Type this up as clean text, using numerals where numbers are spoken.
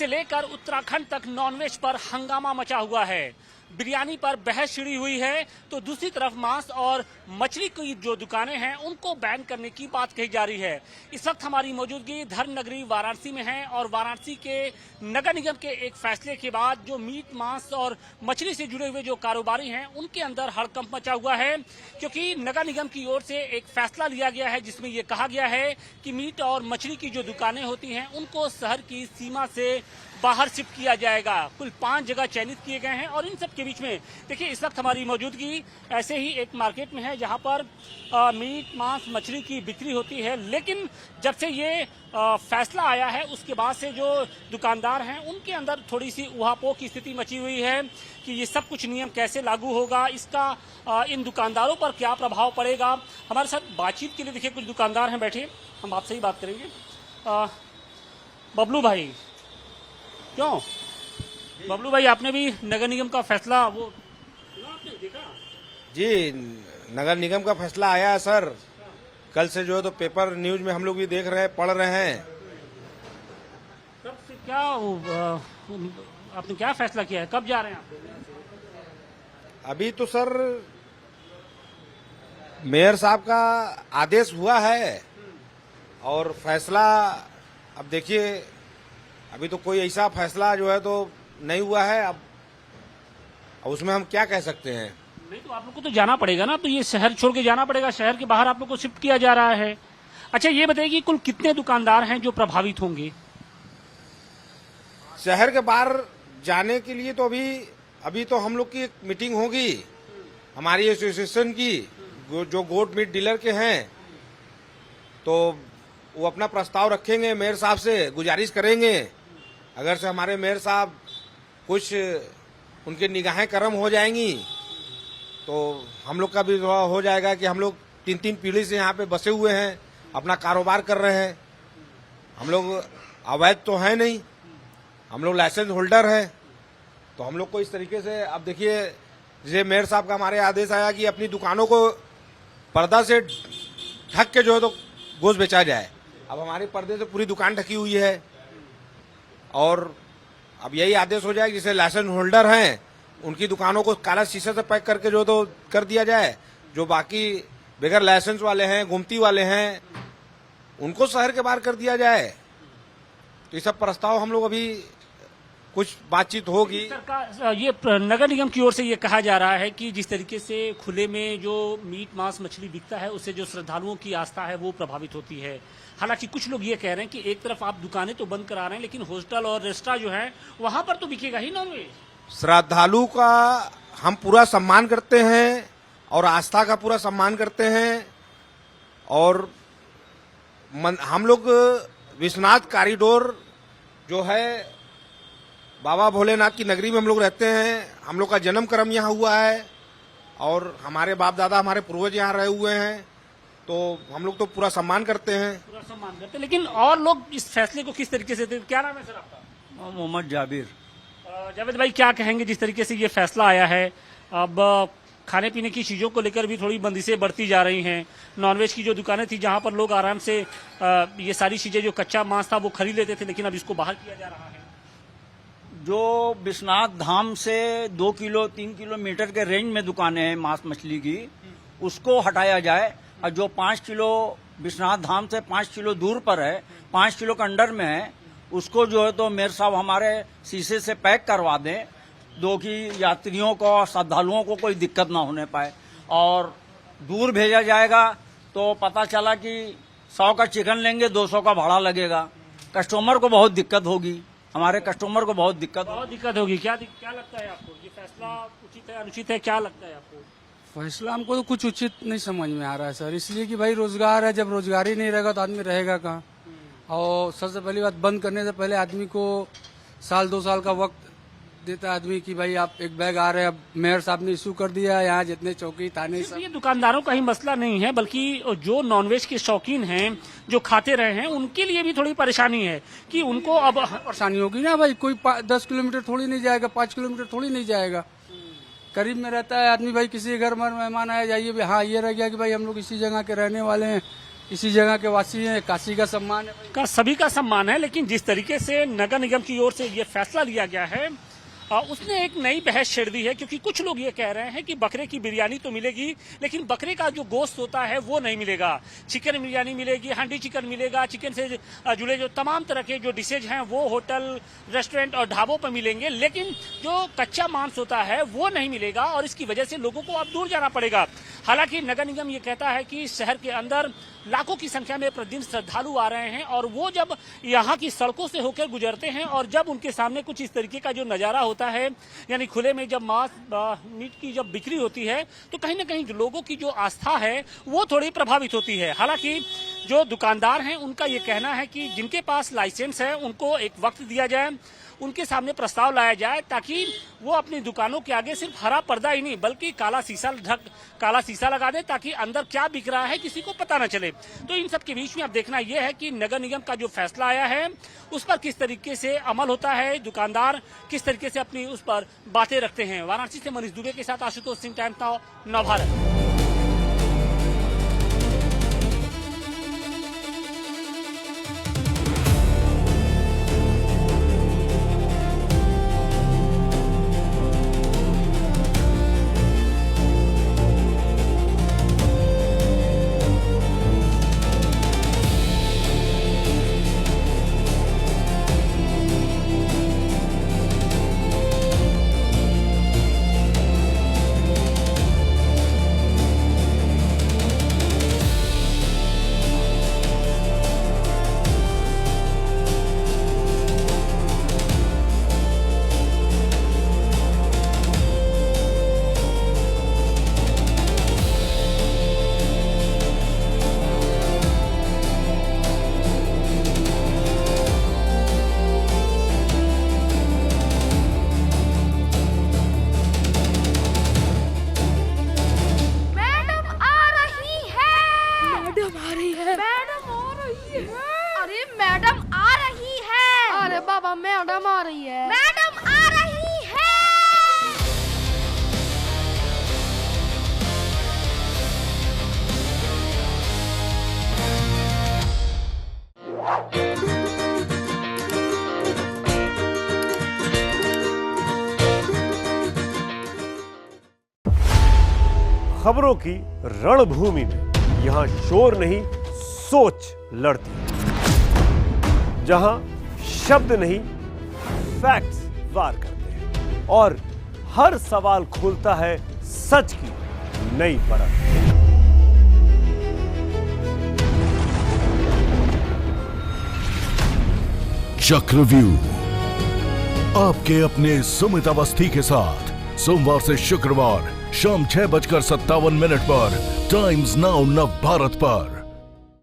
से लेकर उत्तराखंड तक नॉनवेज पर हंगामा मचा हुआ है। बिरयानी पर बहस छिड़ी हुई है तो दूसरी तरफ मांस और मछली की जो दुकानें हैं उनको बैन करने की बात कही जा रही है। इस वक्त हमारी मौजूदगी धर्म नगरी वाराणसी में है और वाराणसी के नगर निगम के एक फैसले के बाद जो मीट मांस और मछली से जुड़े हुए जो कारोबारी हैं उनके अंदर हड़कंप मचा हुआ है, क्योंकि नगर निगम की ओर से एक फैसला लिया गया है जिसमें यह कहा गया है कि मीट और मछली की जो दुकानें होती हैं उनको शहर की सीमा से बाहर शिफ्ट किया जाएगा। कुल 5 जगह चयनित किए गए हैं और इन सब के बीच में देखिए इस वक्त हमारी मौजूदगी ऐसे ही एक मार्केट में है जहां पर मीट मांस मछली की बिक्री होती है, लेकिन जब से ये फैसला आया है उसके बाद से जो दुकानदार हैं उनके अंदर थोड़ी सी उहापोह की स्थिति मची हुई है कि ये सब कुछ नियम कैसे लागू होगा, इसका इन दुकानदारों पर क्या प्रभाव पड़ेगा। हमारे साथ बातचीत के लिए देखिए कुछ दुकानदार हैं बैठे, हम आपसे ही बात करेंगे। बबलू भाई, क्यों बबलू भाई आपने भी नगर निगम का फैसला वो आपने देखा? जी, नगर निगम का फैसला आया है सर। कल से जो है तो पेपर न्यूज में हम लोग भी देख रहे हैं, पढ़ रहे हैं। कब से क्या आपने क्या फैसला किया है, कब जा रहे हैं आप? अभी तो सर मेयर साहब का आदेश हुआ है और फैसला अब देखिए, अभी तो कोई ऐसा फैसला जो है तो नहीं हुआ है। अब उसमें हम क्या कह सकते हैं। नहीं तो आप लोग को तो जाना पड़ेगा ना, तो ये शहर छोड़ के जाना पड़ेगा, शहर के बाहर आप लोग को शिफ्ट किया जा रहा है। अच्छा ये बताइए कि कुल कितने दुकानदार हैं जो प्रभावित होंगे? शहर के बाहर जाने के लिए तो अभी तो हम लोग की एक मीटिंग होगी हमारी एसोसिएशन की, जो गोट मीट डीलर के हैं, तो वो अपना प्रस्ताव रखेंगे, मेयर साहब से गुजारिश करेंगे। अगर से हमारे मेयर साहब कुछ उनकी निगाहें कर्म हो जाएंगी तो हम लोग का भी हो जाएगा कि हम लोग 3 पीढ़ी से यहाँ पे बसे हुए हैं, अपना कारोबार कर रहे हैं। हम लोग अवैध तो है नहीं, हम लोग लाइसेंस होल्डर हैं। तो हम लोग को इस तरीके से अब देखिए, जैसे मेयर साहब का हमारे आदेश आया कि अपनी दुकानों को पर्दा से ढक के जो है तो गोश्त बेचा जाए। अब हमारे पर्दे से पूरी दुकान ढकी हुई है और अब यही आदेश हो जाए कि जैसे लाइसेंस होल्डर हैं उनकी दुकानों को काला शीशे से पैक करके जो तो कर दिया जाए, जो बाकी बगैर लाइसेंस वाले हैं, गुमती वाले हैं, उनको शहर के बाहर कर दिया जाए। तो ये सब प्रस्ताव हम लोग अभी कुछ बातचीत होगी। सरकार ये नगर निगम की ओर से ये कहा जा रहा है कि जिस तरीके से खुले में जो मीट मांस मछली बिकता है उससे जो श्रद्धालुओं की आस्था है वो प्रभावित होती है। हालांकि कुछ लोग ये कह रहे हैं कि एक तरफ आप दुकानें तो बंद करा रहे हैं लेकिन होटल और रेस्टोरेंट जो है वहां पर तो बिकेगा ही नॉनवेज। श्रद्धालु का हम पूरा सम्मान करते हैं और आस्था का पूरा सम्मान करते हैं और हम लोग विश्वनाथ कॉरिडोर जो है बाबा भोलेनाथ की नगरी में हम लोग रहते हैं। हम लोग का जन्म कर्म यहाँ हुआ है और हमारे बाप दादा हमारे पूर्वज यहाँ रहे हुए हैं, तो हम लोग तो पूरा सम्मान करते हैं। पूरा सम्मान करते हैं, लेकिन और लोग इस फैसले को किस तरीके से, क्या नाम है सर आपका? मोहम्मद जाबिर। जावेद भाई क्या कहेंगे जिस तरीके से ये फैसला आया है? अब खाने पीने की चीज़ों को लेकर भी थोड़ी बंदिशें बढ़ती जा रही हैं। नॉनवेज की जो दुकानें थी जहां पर लोग आराम से ये सारी चीज़ें, जो कच्चा मांस था वो खरीद लेते थे, लेकिन अब इसको बाहर किया जा रहा है। जो विश्वनाथ धाम से 2 किलो 3 किलोमीटर के रेंज में दुकानें हैं मांस मछली की, उसको हटाया जाए और जो 5 किलो विश्वनाथ धाम से 5 किलो दूर पर है, 5 किलो के अंडर में है, उसको जो है तो मेयर साहब हमारे शीशे से पैक करवा दें, दो कि यात्रियों को और श्रद्धालुओं को कोई दिक्कत ना होने पाए। और दूर भेजा जाएगा तो पता चला कि 100 का चिकन लेंगे 200 का भाड़ा लगेगा, कस्टमर को बहुत दिक्कत होगी, हमारे कस्टमर को बहुत दिक्कत होगी। क्या लगता है आपको, ये फैसला उचित है अनुचित है, क्या लगता है आपको? फैसला हमको तो कुछ उचित नहीं समझ में आ रहा है सर, इसलिए कि भाई रोजगार है, जब रोजगार ही नहीं रहेगा तो आदमी रहेगा कहाँ। और सबसे पहली बात, बंद करने से पहले आदमी को 1-2 साल का वक्त देता है आदमी कि भाई आप एक बैग आ रहे हैं। अब मेयर साहब ने इशू कर दिया, यहाँ जितने चौकी थाने सब। ये दुकानदारों का ही मसला नहीं है, बल्कि जो नॉनवेज के शौकीन हैं, जो खाते रहे हैं, उनके लिए भी थोड़ी परेशानी है कि उनको अब परेशानी होगी ना भाई। कोई 10 किलोमीटर थोड़ी नहीं जाएगा, 5 किलोमीटर थोड़ी नहीं जाएगा, करीब में रहता है आदमी। भाई किसी घर में मेहमान आया, जाइए हाँ ये रह गया कि भाई हम लोग इसी जगह के रहने वाले हैं, इसी जगह के वासी हैं, काशी का सम्मान है। का सभी का सम्मान है, लेकिन जिस तरीके से नगर निगम की ओर से ये फैसला लिया गया है उसने एक नई बहस छेड़ दी है, क्योंकि कुछ लोग ये कह रहे हैं कि बकरे की बिरयानी तो मिलेगी, लेकिन बकरे का जो गोश्त होता है वो नहीं मिलेगा। चिकन बिरयानी मिलेगी, हांडी चिकन मिलेगा, चिकन से जुड़े जो तमाम तरह के जो डिशेज हैं वो होटल, रेस्टोरेंट और ढाबों पर मिलेंगे, लेकिन जो कच्चा मांस होता है वो नहीं मिलेगा और इसकी वजह से लोगों को अब दूर जाना पड़ेगा। हालांकि नगर निगम ये कहता है कि शहर के अंदर लाखों की संख्या में प्रतिदिन श्रद्धालु आ रहे हैं और वो जब यहाँ की सड़कों से होकर गुजरते हैं और जब उनके सामने कुछ इस तरीके का जो नज़ारा होता है, यानी खुले में जब मांस मीट की जब बिक्री होती है, तो कहीं ना कहीं लोगों की जो आस्था है वो थोड़ी प्रभावित होती है। हालांकि जो दुकानदार हैं उनका ये कहना है कि जिनके पास लाइसेंस है उनको एक वक्त दिया जाए, उनके सामने प्रस्ताव लाया जाए ताकि वो अपनी दुकानों के आगे सिर्फ हरा पर्दा ही नहीं बल्कि काला शीशा लगा दे, ताकि अंदर क्या बिक रहा है किसी को पता न चले। तो इन सब के बीच में अब देखना यह है कि नगर निगम का जो फैसला आया है उस पर किस तरीके से अमल होता है, दुकानदार किस तरीके से अपनी उस पर बातें रखते हैं। वाराणसी से मनीष दुबे के साथ Ashutosh Singh, Times Now, Navbharat. Madam आ रही है। अरे बाबा मैडम आ रही है। मैडम आ रही है। खबरों की रणभूमि में यहाँ शोर नहीं सोच लड़ती है, जहां शब्द नहीं फैक्ट्स वार करते हैं और हर सवाल खोलता है सच की नई परत। चक्रव्यूह आपके अपने सुमित अवस्थी के साथ सोमवार से शुक्रवार शाम 6:57 पर टाइम्स नाउ नवभारत पर।